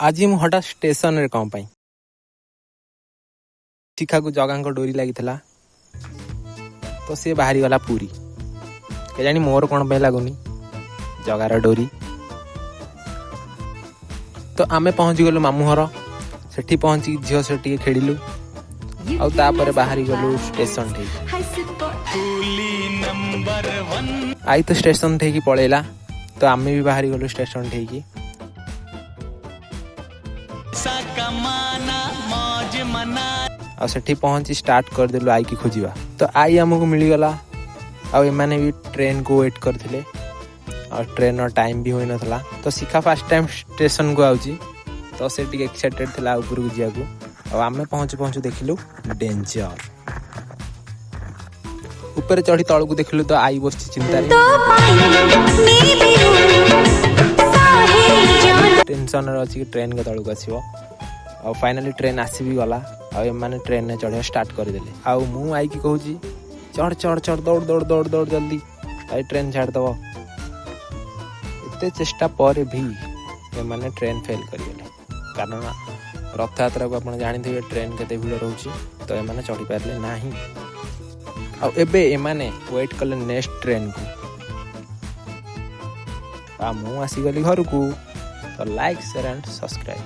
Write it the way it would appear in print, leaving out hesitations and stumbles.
आज मु हठात स्टेशन रे कौन पाई शिखा को जगह डोरी लगी तो सी बाहरी गला पूरी के जानी मोर कौन पे लगुनि जगार डोरी। तो आमे पहुंची गलु मामू घर सेठी पहुंची झील से खेलु आउे बाहरी गलु स्टेशन ठी आई तो स्टेशन ठी पलैला तो आमे भी बाहरी गलु स्टेशन ठी सेठी पहुंची स्टार्ट करदेलु आई की खोजा तो आई आमको मिलगला आने भी ट्रेन को वेट करते और ट्रेन टाइम भी होई नथला तो शिखा फास्ट टाइम स्टेशन को आउची तो से टिके एक्साइटेड थिला ऊपर को जिया को आमे पहुंच पहुंच देखिलु डेंजर ऊपर चढ़ी तळ को देखिलु तो आई बसची चिंता रे टेंशन रे अछि ट्रेन के तळ को आसीबो और फाइनली ट्रेन आसी भी गला और माने ट्रेन ने चढ़िया स्टार्ट कर देले आउ मु आई की कहूची चढ़ चढ़ चढ़ दौड़ दौड़ दौड़ दौड़ जल्दी आई ट्रेन छाड़ दबो एते चेष्टा पर भी ये माने ट्रेन फेल करिले कारण रथ यात्रा को आपण जानि थे ट्रेन केते भीड़ रहउची तो ए माने चढ़ी पारले नाही आ एबे ए माने वेट करले नेक्स्ट ट्रेन को आ मु आसी गली घर को तो लाइक शेयर एंड सब्सक्राइब।